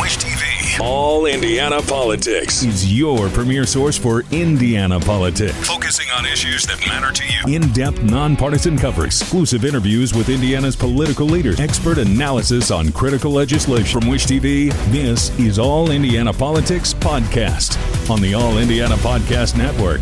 Wish TV. All Indiana Politics is your premier source for Indiana politics. Focusing on issues that matter to you. In-depth, nonpartisan coverage, exclusive interviews with Indiana's political leaders, expert analysis on critical legislation. From Wish TV, this is All Indiana Politics Podcast on the All Indiana Podcast Network.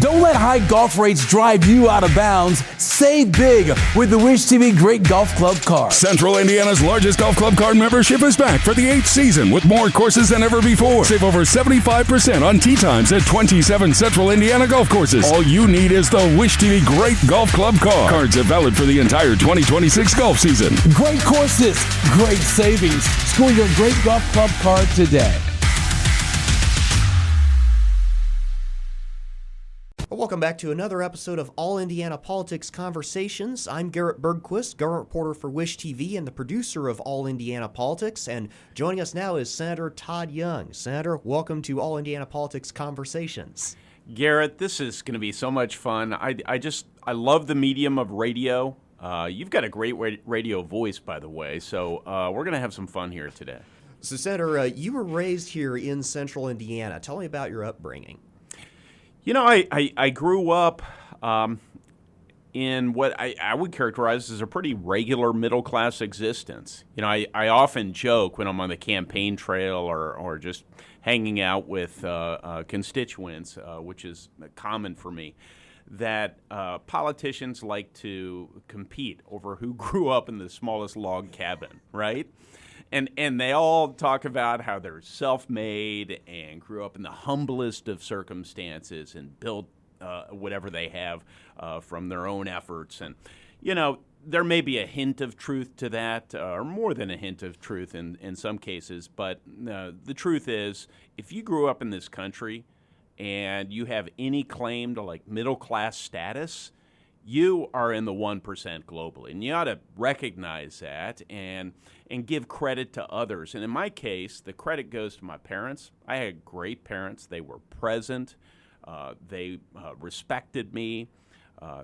Don't let high golf rates drive you out of bounds. Save big with the Wish TV Great Golf Club Card. Central Indiana's largest golf club card membership is back for the 8th season with more courses than ever before. Save over 75% on tee times at 27 Central Indiana golf courses. All you need is the Wish TV Great Golf Club Card. Cards are valid for the entire 2026 golf season. Great courses, great savings. Score your Great Golf Club Card today. Welcome back to another episode of All Indiana Politics Conversations. I'm Garrett Bergquist, government reporter for Wish TV and the producer of All Indiana Politics. And joining us now is Senator Todd Young. Senator, welcome to All Indiana Politics Conversations. Garrett, this is going to be so much fun. I love the medium of radio. You've got a great radio voice, by the way, so we're going to have some fun here today. So, Senator, you were raised here in Central Indiana. Tell me about your upbringing. You know, I grew up in what I would characterize as a pretty regular middle-class existence. You know, I often joke when I'm on the campaign trail or just hanging out with constituents, which is common for me, that politicians like to compete over who grew up in the smallest log cabin, right? And they all talk about how they're self-made and grew up in the humblest of circumstances and built whatever they have from their own efforts. And, you know, there may be a hint of truth to that, or more than a hint of truth in some cases. But the truth is, if you grew up in this country and you have any claim to, like, middle-class status, you are in the 1% globally, and you ought to recognize that and give credit to others. And in my case, the credit goes to my parents. I had great parents. They were present. They respected me.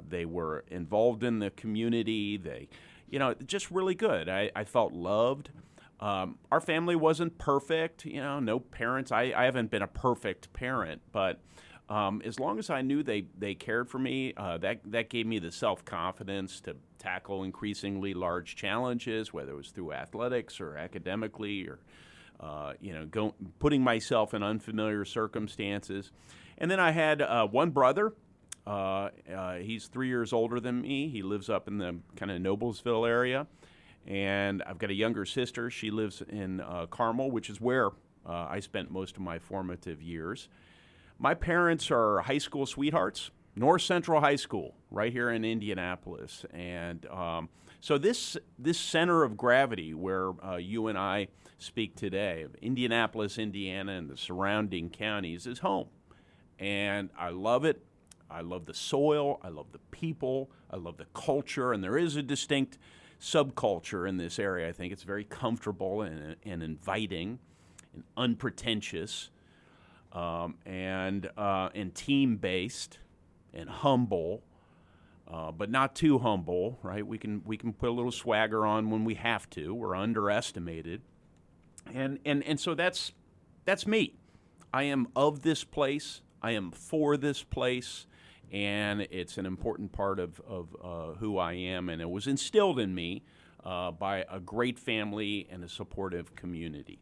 They were involved in the community. They, just really good. I felt loved. Our family wasn't perfect. No parents. I haven't been a perfect parent, but as long as I knew they cared for me, that gave me the self-confidence to tackle increasingly large challenges, whether it was through athletics or academically or, putting myself in unfamiliar circumstances. And then I had one brother. He's 3 years older than me. He lives up in the kind of Noblesville area. And I've got a younger sister. She lives in Carmel, which is where I spent most of my formative years. My parents are high school sweethearts, North Central High School, right here in Indianapolis. And so this center of gravity where you and I speak today, of Indianapolis, Indiana, and the surrounding counties, is home. And I love it. I love the soil. I love the people. I love the culture. And there is a distinct subculture in this area. I think it's very comfortable and inviting and unpretentious. And team-based and humble, but not too humble, right? We can put a little swagger on when we have to. We're underestimated, and so that's me. I am of this place. I am for this place, and it's an important part of who I am. And it was instilled in me by a great family and a supportive community.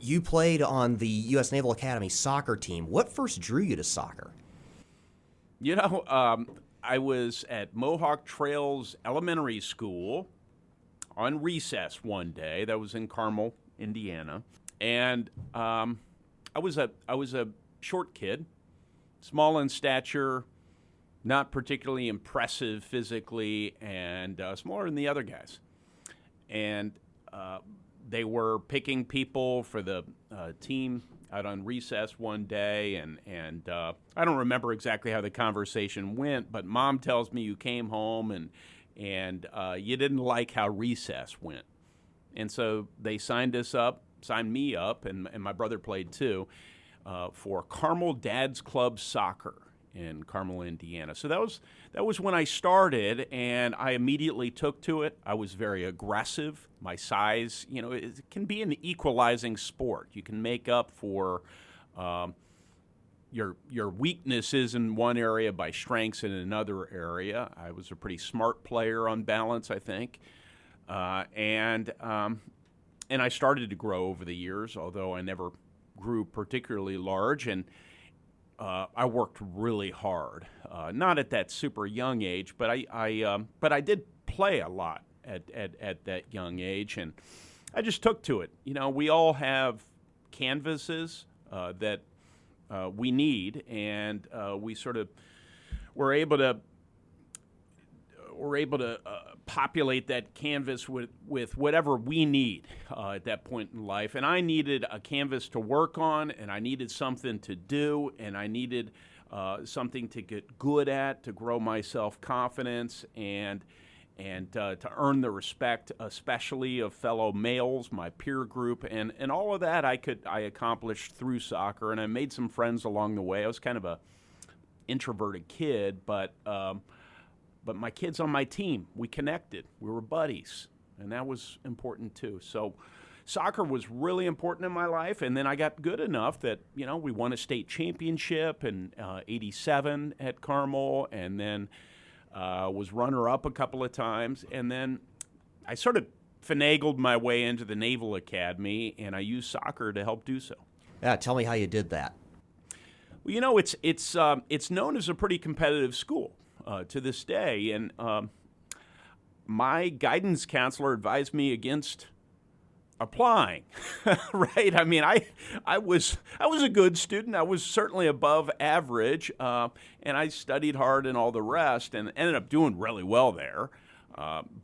You played on the U.S. Naval Academy soccer team. What first drew you to soccer? I was at Mohawk Trails Elementary School on recess one day. That was in Carmel, Indiana. And I was a short kid, small in stature, not particularly impressive physically, and smaller than the other guys. And they were picking people for the team out on recess one day, and I don't remember exactly how the conversation went, but Mom tells me you came home and you didn't like how recess went. And so they signed me up, and my brother played too, for Carmel Dad's Club Soccer. in Carmel, Indiana. So that was when I started, and I immediately took to it. I was very aggressive. My size, it can be an equalizing sport. You can make up for your weaknesses in one area by strengths in another area. I was a pretty smart player on balance, I think, and I started to grow over the years, although I never grew particularly large, and I worked really hard. Not at that super young age, but I did play a lot at that young age, and I just took to it. We all have canvases that we need, and we're able to populate that canvas with whatever we need at that point in life. And I needed a canvas to work on, and I needed something to do, and I needed something to get good at, to grow my self-confidence, and to earn the respect, especially of fellow males, my peer group, and all of that I accomplished through soccer, and I made some friends along the way. I was kind of a introverted kid, but my kids on my team, we connected. We were buddies, and that was important too. So soccer was really important in my life, and then I got good enough that, we won a state championship in '87 at Carmel, and then was runner-up a couple of times, and then I sort of finagled my way into the Naval Academy, and I used soccer to help do so. Yeah, tell me how you did that. Well, it's known as a pretty competitive school to this day, and my guidance counselor advised me against applying. Right? I mean, I was a good student. I was certainly above average, and I studied hard and all the rest, and ended up doing really well there.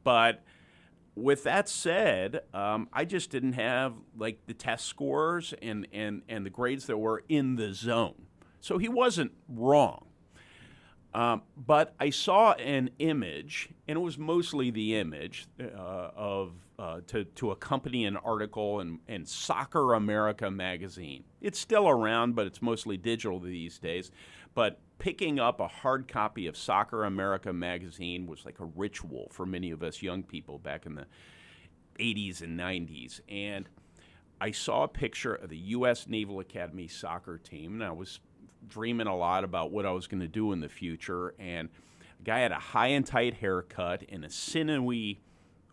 But with that said, I just didn't have like the test scores and the grades that were in the zone. So he wasn't wrong. But I saw an image, and it was mostly the image to accompany an article in Soccer America magazine. It's still around, but it's mostly digital these days. But picking up a hard copy of Soccer America magazine was like a ritual for many of us young people back in the 80s and 90s. And I saw a picture of the U.S. Naval Academy soccer team, and I was dreaming a lot about what I was going to do in the future, and the guy had a high and tight haircut and a sinewy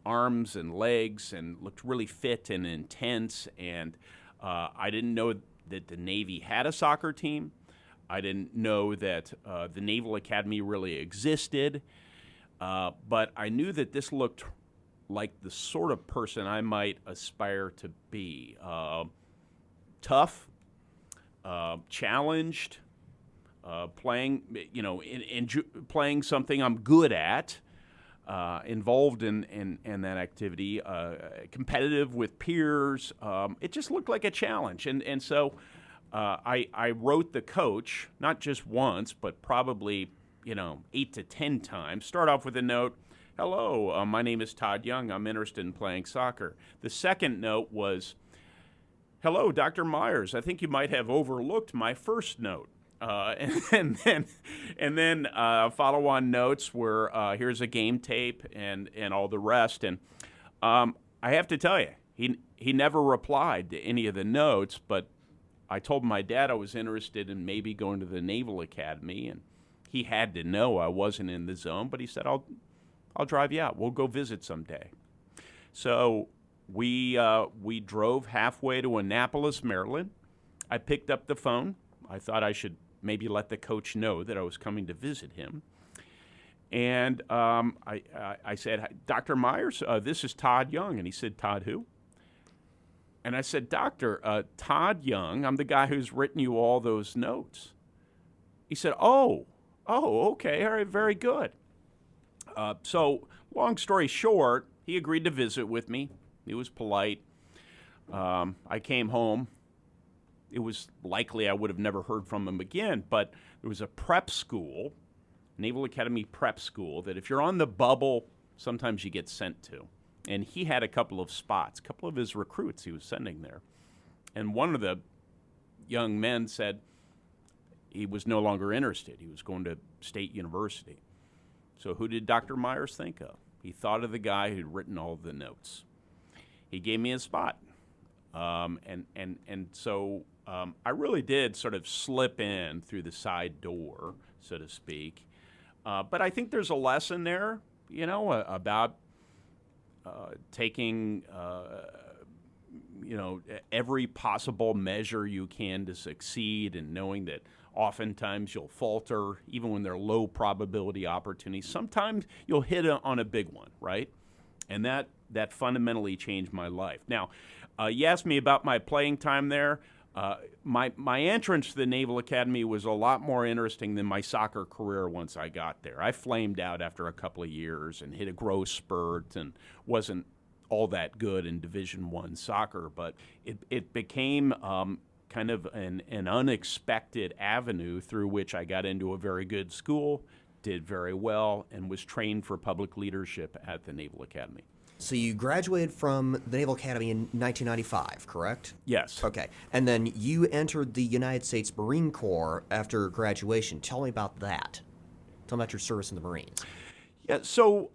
arms and legs and looked really fit and intense, and I didn't know that the Navy had a soccer team. I didn't know that the Naval Academy really existed, but I knew that this looked like the sort of person I might aspire to be. Tough, challenged, playing, playing something I'm good at, involved in that activity, competitive with peers. It just looked like a challenge, and so I wrote the coach not just once, but probably 8 to 10 times. Start off with a note. Hello, my name is Todd Young. I'm interested in playing soccer. The second note was, hello, Dr. Myers. I think you might have overlooked my first note. And then follow-on notes were here's a game tape and all the rest. And I have to tell you, he never replied to any of the notes, but I told my dad I was interested in maybe going to the Naval Academy, and he had to know I wasn't in the zone, but he said, I'll drive you out. We'll go visit someday. So we drove halfway to Annapolis, Maryland. I picked up the phone. I thought I should maybe let the coach know that I was coming to visit him. And I said, Dr. Myers, this is Todd Young. And he said, Todd who? And I said, Doctor, Todd Young, I'm the guy who's written you all those notes. He said, oh, okay, all right, very good. So long story short, he agreed to visit with me. He was polite. I came home. It was likely I would have never heard from him again, but there was a prep school, Naval Academy prep school, that if you're on the bubble, sometimes you get sent to. And he had a couple of spots, a couple of his recruits he was sending there. And one of the young men said, he was no longer interested. He was going to State University. So who did Dr. Myers think of? He thought of the guy who'd written all the notes. He gave me a spot. So I really did sort of slip in through the side door, so to speak. But I think there's a lesson there, about taking, every possible measure you can to succeed, and knowing that oftentimes you'll falter, even when they're low probability opportunities. Sometimes you'll hit on a big one, right? And that fundamentally changed my life. Now, you asked me about my playing time there. My entrance to the Naval Academy was a lot more interesting than my soccer career once I got there. I flamed out after a couple of years and hit a growth spurt and wasn't all that good in Division I soccer, but it became kind of an unexpected avenue through which I got into a very good school, did very well, and was trained for public leadership at the Naval Academy. So you graduated from the Naval Academy in 1995, correct? Yes. Okay. And then you entered the United States Marine Corps after graduation. Tell me about that. Tell me about your service in the Marines. Yeah, so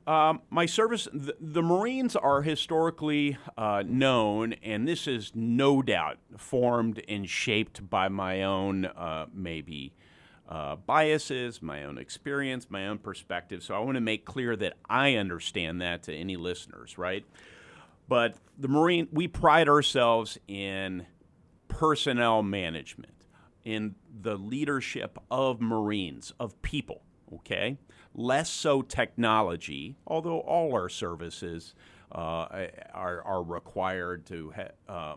my service, the Marines are historically known, and this is no doubt formed and shaped by my own biases, my own experience, my own perspective. So I want to make clear that I understand that to any listeners, right? But we pride ourselves in personnel management, in the leadership of Marines, of people, okay? Less so technology, although all our services are required to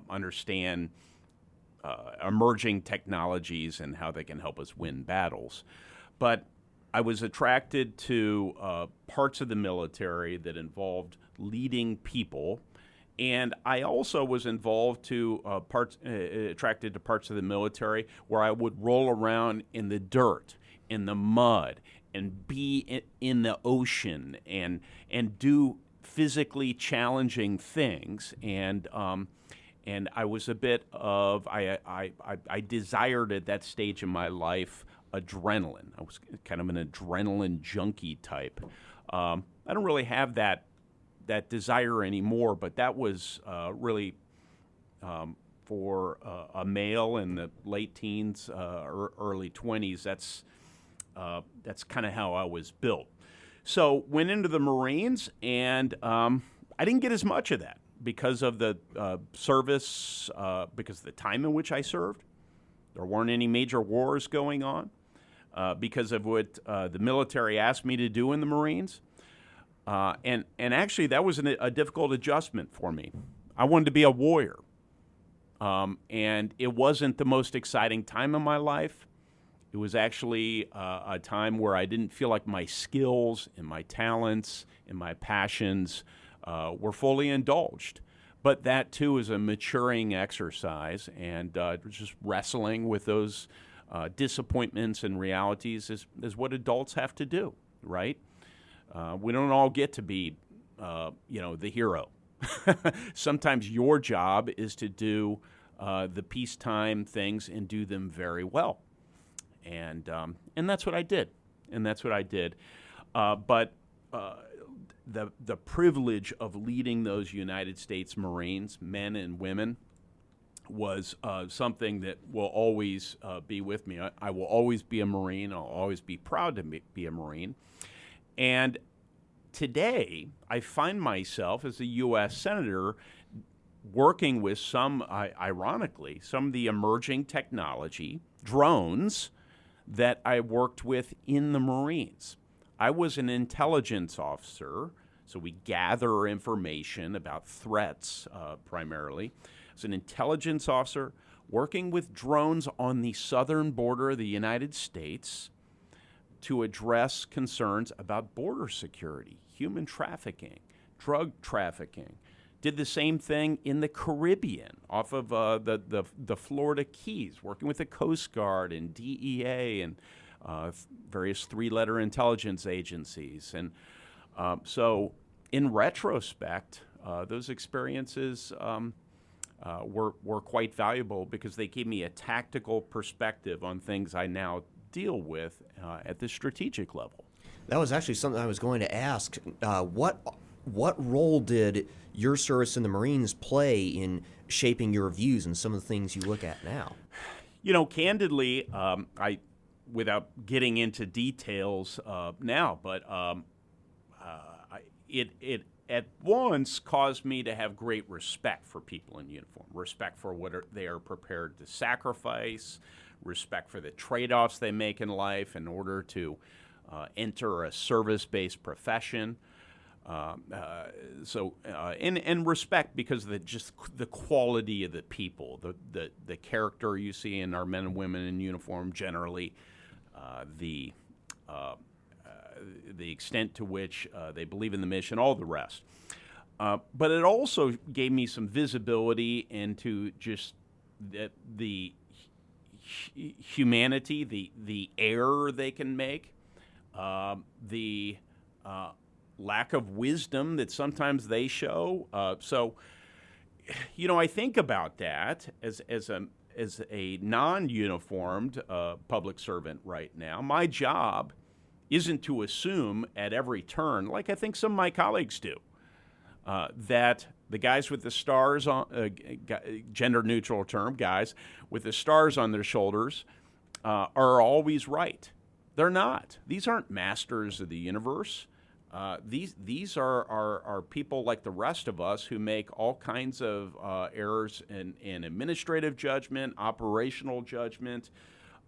understand emerging technologies and how they can help us win battles. But I was attracted to parts of the military that involved leading people, and I also was involved to attracted to parts of the military where I would roll around in the dirt, in the mud, and be in the ocean and do physically challenging things. And I was a bit of I desired at that stage in my life adrenaline. I was kind of an adrenaline junkie type. I don't really have that desire anymore, but that was really for a male in the late teens, early 20s. That's kind of how I was built. So went into the Marines, and I didn't get as much of that because of the service, because of the time in which I served. There weren't any major wars going on, because of what the military asked me to do in the Marines. And actually, that was a difficult adjustment for me. I wanted to be a warrior, and it wasn't the most exciting time in my life. It was actually a time where I didn't feel like my skills and my talents and my passions were fully indulged. But that, too, is a maturing exercise, and just wrestling with those disappointments and realities is what adults have to do, right? We don't all get to be, the hero. Sometimes your job is to do the peacetime things and do them very well. And that's what I did. But the privilege of leading those United States Marines, men and women, was something that will always be with me. I will always be a Marine. I'll always be proud to be a Marine. And today, I find myself as a U.S. Senator working with ironically, some of the emerging technology, drones, that I worked with in the Marines. I was an intelligence officer, so we gather information about threats primarily. I was an intelligence officer working with drones on the southern border of the United States to address concerns about border security, human trafficking, drug trafficking. Did the same thing in the Caribbean, off of the Florida Keys, working with the Coast Guard and DEA and various three-letter intelligence agencies. And so in retrospect, those experiences were quite valuable because they gave me a tactical perspective on things I now deal with at the strategic level. That was actually something I was going to ask. What role did your service in the Marines play in shaping your views and some of the things you look at now? Candidly, without getting into details now, but it at once caused me to have great respect for people in uniform, respect for what they are prepared to sacrifice, respect for the trade-offs they make in life in order to enter a service-based profession. And respect because of just the quality of the people, the character you see in our men and women in uniform generally, the extent to which they believe in the mission, all the rest. But it also gave me some visibility into just the humanity, the error they can make, the lack of wisdom that sometimes they show. I think about that as a non-uniformed public servant right now. My job isn't to assume at every turn, like I think some of my colleagues do, that the guys with the stars on, gender-neutral term, guys with the stars on their shoulders are always right. They're not. These aren't masters of the universe. These are people like the rest of us who make all kinds of errors in administrative judgment, operational judgment,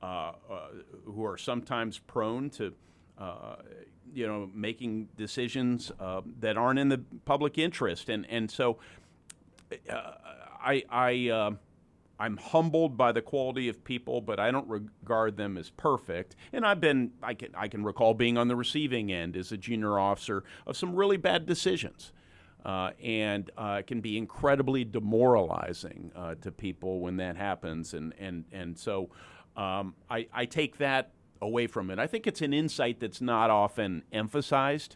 who are sometimes prone to making decisions that aren't in the public interest, and so I'm humbled by the quality of people, but I don't regard them as perfect. And I can recall being on the receiving end as a junior officer of some really bad decisions, and it can be incredibly demoralizing to people when that happens. And so I take that away from it. I think it's an insight that's not often emphasized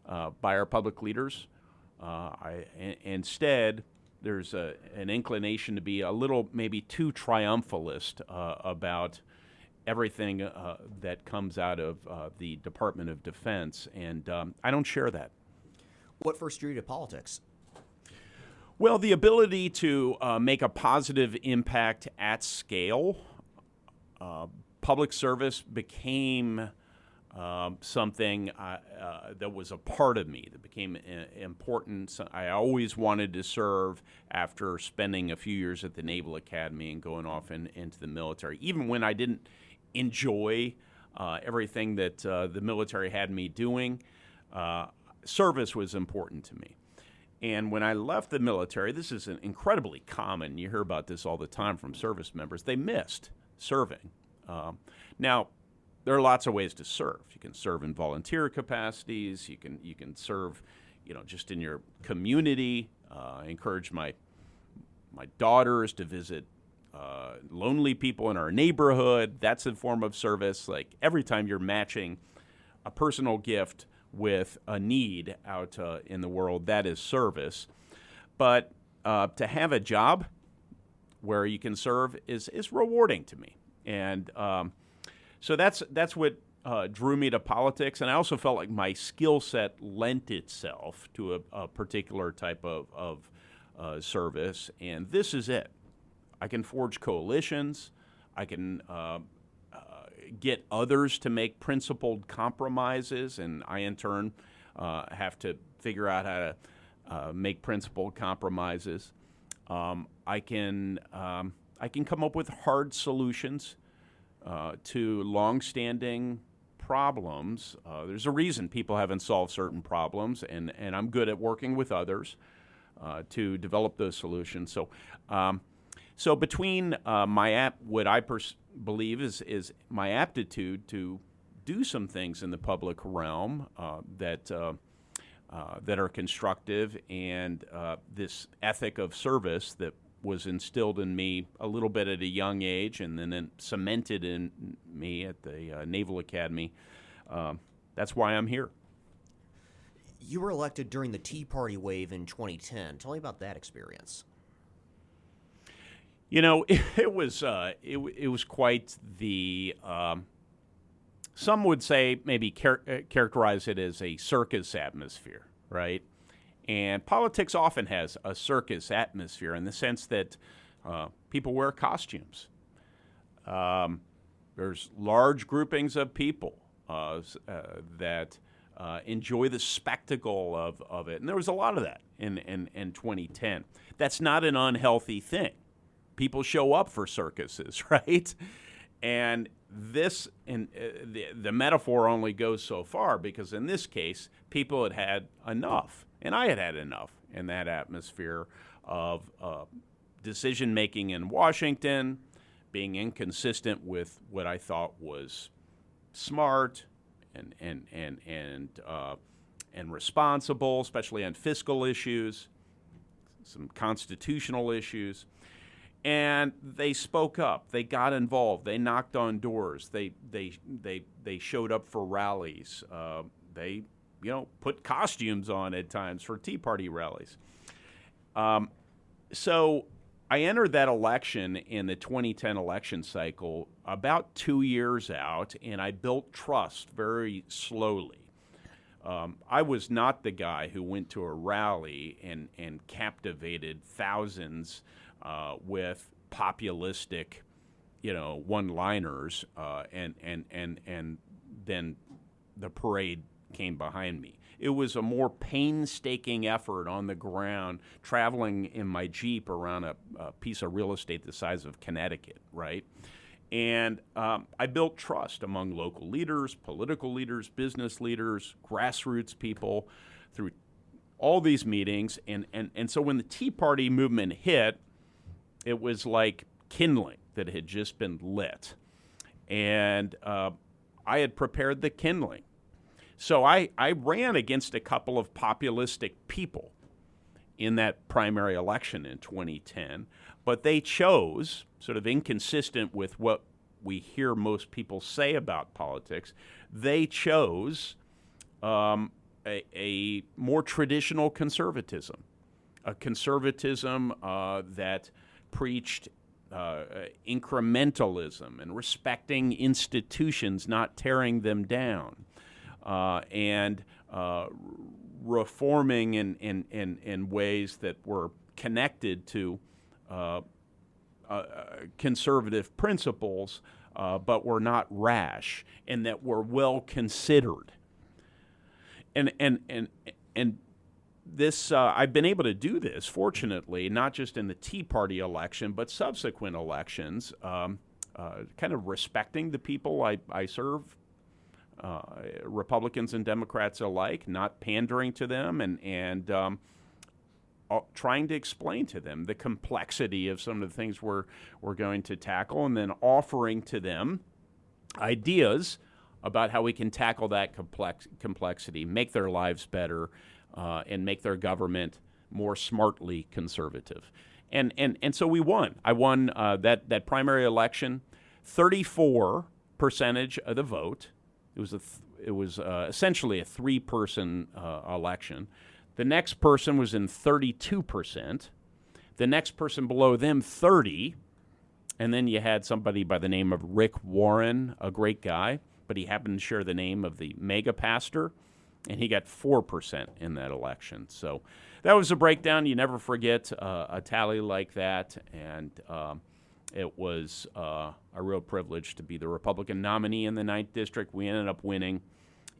by our public leaders. Instead, there's an inclination to be a little maybe too triumphalist about everything that comes out of the Department of Defense, and I don't share that. What first drew you to politics? Well, the ability to make a positive impact at scale. Public service became something that was a part of me, that became important. I always wanted to serve after spending a few years at the Naval Academy and going off into the military. Even when I didn't enjoy everything that the military had me doing, service was important to me. And when I left the military, this is incredibly common. You hear about this all the time from service members. They missed serving. Now, there are lots of ways to serve. You can serve in volunteer capacities. You can serve, just in your community. I encourage my daughters to visit lonely people in our neighborhood. That's a form of service. Like every time you're matching a personal gift with a need out in the world, that is service. But to have a job where you can serve is rewarding to me, and so that's what drew me to politics, and I also felt like my skill set lent itself to a particular type of service, and this is it. I can forge coalitions. I can get others to make principled compromises, and I, in turn, have to figure out how to make principled compromises. I can come up with hard solutions to long-standing problems. There's a reason people haven't solved certain problems, and I'm good at working with others to develop those solutions. So between what I believe is my aptitude to do some things in the public realm that are constructive, and this ethic of service that was instilled in me a little bit at a young age and then cemented in me at the Naval Academy. That's why I'm here. You were elected during the Tea Party wave in 2010. Tell me about that experience. It was quite the. Some would say maybe characterize it as a circus atmosphere, right? And politics often has a circus atmosphere in the sense that people wear costumes. There's large groupings of people that enjoy the spectacle of it, and there was a lot of that in 2010. That's not an unhealthy thing. People show up for circuses, right? And the metaphor only goes so far, because in this case, people had enough, and I had enough in that atmosphere of decision making in Washington, being inconsistent with what I thought was smart and responsible, especially on fiscal issues, some constitutional issues. And they spoke up. They got involved. They knocked on doors. They showed up for rallies. They put costumes on at times for Tea Party rallies. So I entered that election in the 2010 election cycle about 2 years out, and I built trust very slowly. I was not the guy who went to a rally and captivated thousands with populistic, one-liners, and then the parade came behind me. It was a more painstaking effort on the ground, traveling in my Jeep around a piece of real estate the size of Connecticut, right? And I built trust among local leaders, political leaders, business leaders, grassroots people through all these meetings. And so when the Tea Party movement hit, it was like kindling that had just been lit. And I had prepared the kindling. So I ran against a couple of populistic people in that primary election in 2010, but they chose, sort of inconsistent with what we hear most people say about politics, they chose a more traditional conservatism, a conservatism that preached incrementalism and respecting institutions, not tearing them down, and reforming in ways that were connected to conservative principles, but were not rash, and that were well considered. And this I've been able to do this, fortunately, not just in the Tea Party election, but subsequent elections, kind of respecting the people I serve, Republicans and Democrats alike, not pandering to them, and trying to explain to them the complexity of some of the things we're going to tackle, and then offering to them ideas about how we can tackle that complexity, make their lives better, and make their government more smartly conservative. And so we won. I won that primary election, 34% of the vote. It was essentially a three-person election. The next person was in 32%. The next person below them, 30%. And then you had somebody by the name of Rick Warren, a great guy, but he happened to share the name of the mega pastor, and he got 4% in that election. So that was a breakdown. You never forget a tally like that, and it was a real privilege to be the Republican nominee in the 9th District. We ended up winning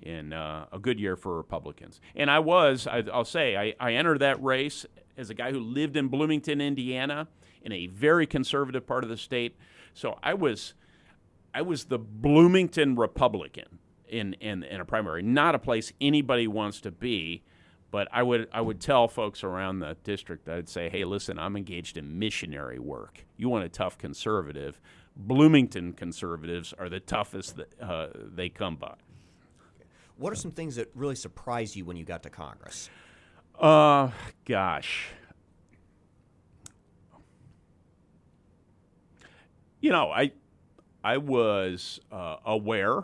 in a good year for Republicans. And I'll say, I entered that race as a guy who lived in Bloomington, Indiana, in a very conservative part of the state. So I was the Bloomington Republican in a primary, not a place anybody wants to be. But I would tell folks around the district, I'd say, hey, listen, I'm engaged in missionary work. You want a tough conservative. Bloomington conservatives are the toughest that they come by. What are some things that really surprised you when you got to Congress? Gosh. I was aware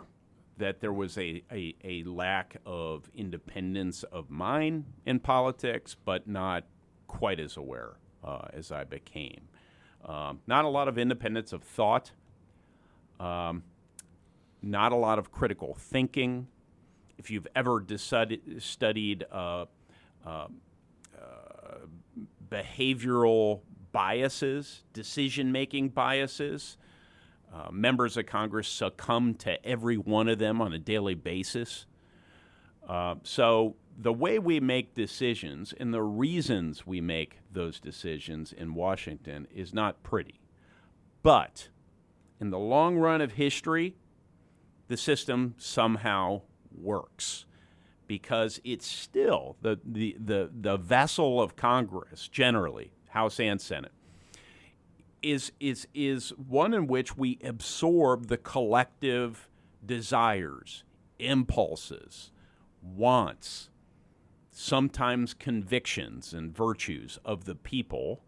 that there was a lack of independence of mind in politics, but not quite as aware as I became. Not a lot of independence of thought, not a lot of critical thinking. If you've ever studied behavioral biases, decision-making biases, members of Congress succumb to every one of them on a daily basis. So the way we make decisions and the reasons we make those decisions in Washington is not pretty. But in the long run of history, the system somehow works because it's still the vessel of Congress, generally, House and Senate, is one in which we absorb the collective desires, impulses, wants, sometimes convictions and virtues of the people,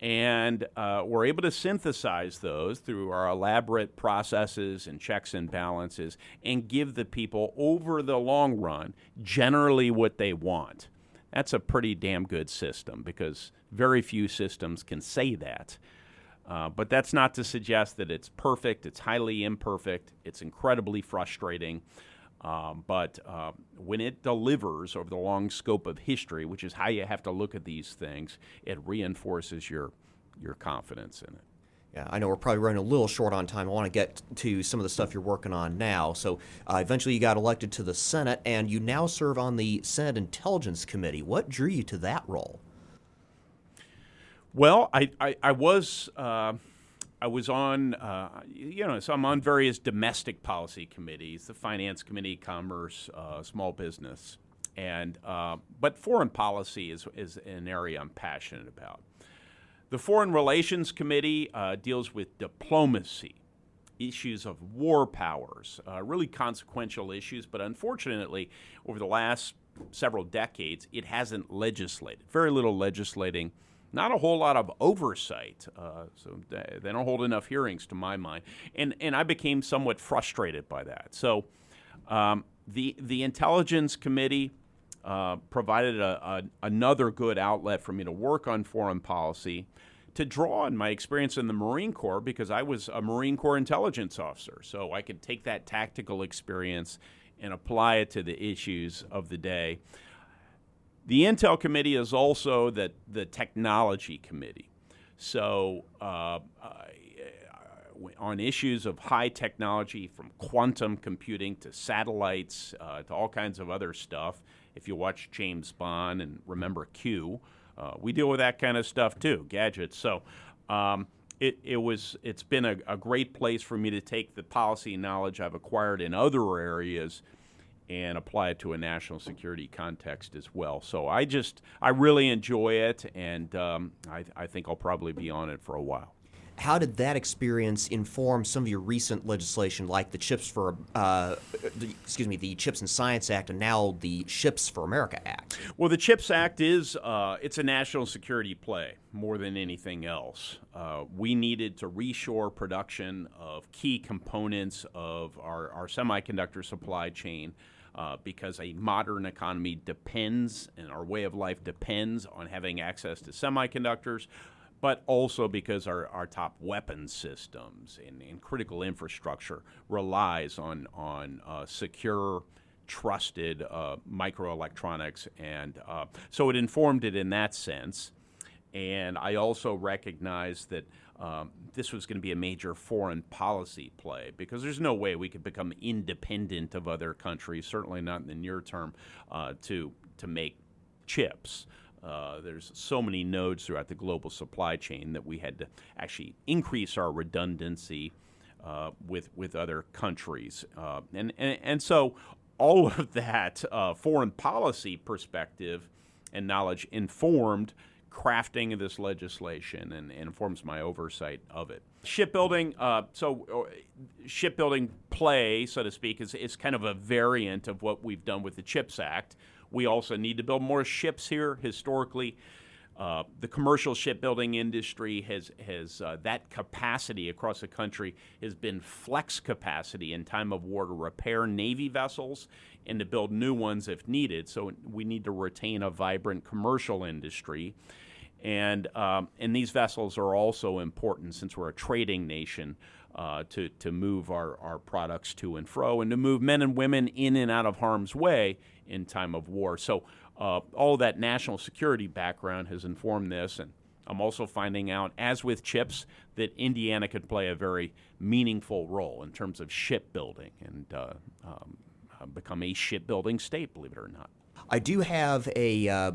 and we're able to synthesize those through our elaborate processes and checks and balances and give the people, over the long run, generally what they want. That's a pretty damn good system because very few systems can say that. But that's not to suggest that it's perfect. It's highly imperfect. It's incredibly frustrating. But when it delivers over the long scope of history, which is how you have to look at these things, it reinforces your confidence in it. Yeah, I know we're probably running a little short on time. I want to get to some of the stuff you're working on now. So eventually you got elected to the Senate, and you now serve on the Senate Intelligence Committee. What drew you to that role? Well, I was on, so I'm on various domestic policy committees, the Finance Committee, Commerce, Small Business, and but foreign policy is an area I'm passionate about. The Foreign Relations Committee deals with diplomacy, issues of war powers, really consequential issues, but unfortunately, over the last several decades, it hasn't legislated. Very little legislating. Not a whole lot of oversight, so they don't hold enough hearings to my mind, and I became somewhat frustrated by that. So the Intelligence Committee provided another good outlet for me to work on foreign policy, to draw on my experience in the Marine Corps, because I was a Marine Corps intelligence officer, so I could take that tactical experience and apply it to the issues of the day. The Intel Committee is also the Technology Committee. So on issues of high technology, from quantum computing to satellites to all kinds of other stuff, if you watch James Bond and remember Q, we deal with that kind of stuff too, gadgets. So it's been a great place for me to take the policy knowledge I've acquired in other areas and apply it to a national security context as well. So I really enjoy it, and I think I'll probably be on it for a while. How did that experience inform some of your recent legislation, like the the Chips and Science Act, and now the Ships for America Act? Well, the Chips Act it's a national security play more than anything else. We needed to reshore production of key components of our semiconductor supply chain. Because a modern economy depends, and our way of life depends on having access to semiconductors, but also because our top weapons systems and critical infrastructure relies on secure, trusted microelectronics. And so it informed it in that sense. And I also recognized that this was going to be a major foreign policy play, because there's no way we could become independent of other countries, certainly not in the near term, to make chips. There's so many nodes throughout the global supply chain that we had to actually increase our redundancy with other countries. And so all of that foreign policy perspective and knowledge informed crafting of this legislation and informs my oversight of it. Shipbuilding, shipbuilding play, so to speak, is kind of a variant of what we've done with the CHIPS Act. We also need to build more ships here. Historically, the commercial shipbuilding industry has that capacity across the country has been flex capacity in time of war to repair Navy vessels and to build new ones if needed. So we need to retain a vibrant commercial industry. And these vessels are also important since we're a trading nation to move our products to and fro and to move men and women in and out of harm's way in time of war. So all that national security background has informed this. And I'm also finding out, as with chips, that Indiana could play a very meaningful role in terms of shipbuilding and become a shipbuilding state, believe it or not. I do have a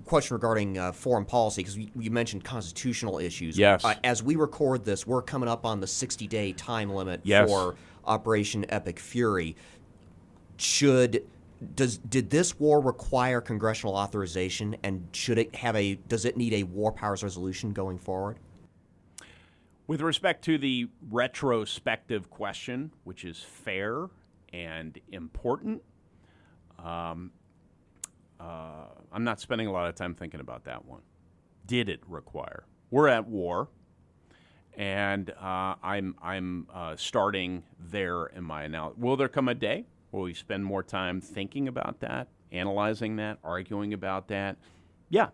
question regarding foreign policy, because you mentioned constitutional issues. Yes. As we record this, we're coming up on the 60-day time limit Yes. for Operation Epic Fury. Did this war require congressional authorization, and does it need a war powers resolution going forward? With respect to the retrospective question, which is fair and important, I'm not spending a lot of time thinking about that one. Did it require? We're at war, and I'm starting there in my analysis. Will there come a day where we spend more time thinking about that, analyzing that, arguing about that? Yeah,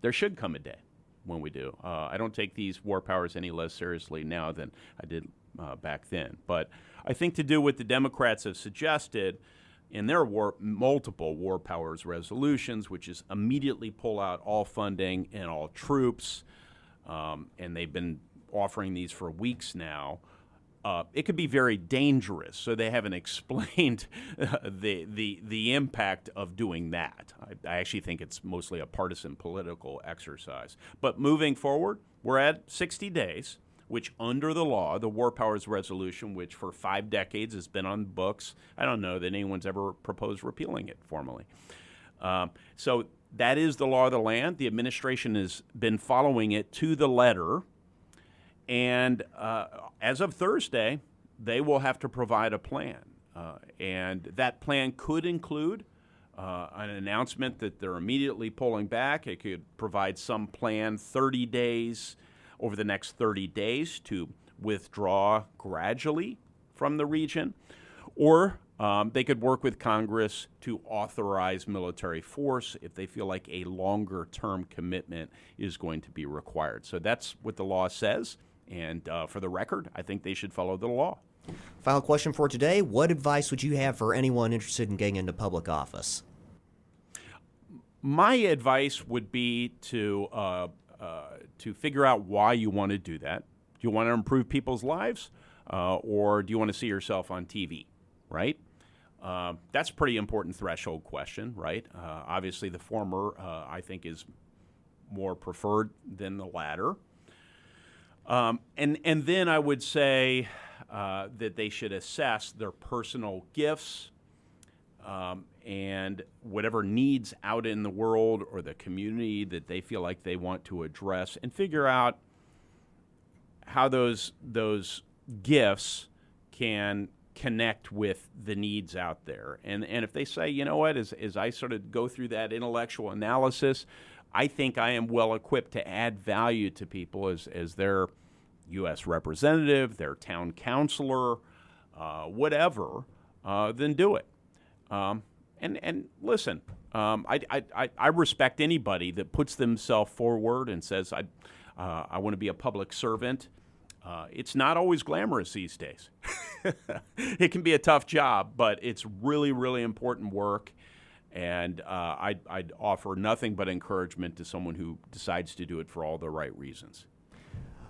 there should come a day when we do. I don't take these war powers any less seriously now than I did back then. But I think to do what the Democrats have suggested in their multiple war powers resolutions, which is immediately pull out all funding and all troops, and they've been offering these for weeks now, it could be very dangerous. So they haven't explained the impact of doing that. I actually think it's mostly a partisan political exercise. But moving forward, we're at 60 days, which under the law, the War Powers Resolution, which for 5 decades has been on the books, I don't know that anyone's ever proposed repealing it formally. So that is the law of the land. The administration has been following it to the letter. And as of Thursday, they will have to provide a plan. And that plan could include an announcement that they're immediately pulling back. It could provide some plan 30 days, over the next 30 days, to withdraw gradually from the region. Or they could work with Congress to authorize military force if they feel like a longer-term commitment is going to be required. So that's what the law says. And for the record, I think they should follow the law. Final question for today. What advice would you have for anyone interested in getting into public office? My advice would be to figure out why you want to do that. Do you want to improve people's lives, or do you want to see yourself on TV, right? That's a pretty important threshold question, right? Obviously, the former, I think, is more preferred than the latter. And then I would say that they should assess their personal gifts and whatever needs out in the world or the community that they feel like they want to address, and figure out how those gifts can connect with the needs out there. And if they say, you know what, as I sort of go through that intellectual analysis, I think I am well equipped to add value to people as their U.S. representative, their town councilor, whatever, then do it. And listen, I respect anybody that puts themselves forward and says, I want to be a public servant. It's not always glamorous these days. It can be a tough job, but it's really, really important work. And I'd offer nothing but encouragement to someone who decides to do it for all the right reasons.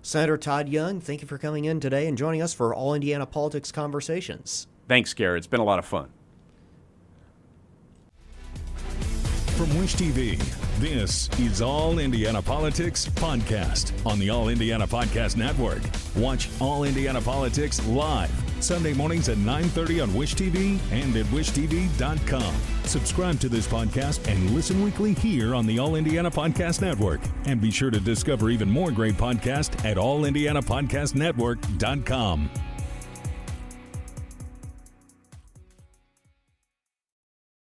Senator Todd Young, thank you for coming in today and joining us for All Indiana Politics Conversations. Thanks, Garrett. It's been a lot of fun. From Wish TV, this is All Indiana Politics Podcast on the All Indiana Podcast Network. Watch All Indiana Politics live Sunday mornings at 9:30 on Wish TV and at wishtv.com. Subscribe to this podcast and listen weekly here on the All Indiana Podcast Network. And be sure to discover even more great podcasts at allindianapodcastnetwork.com.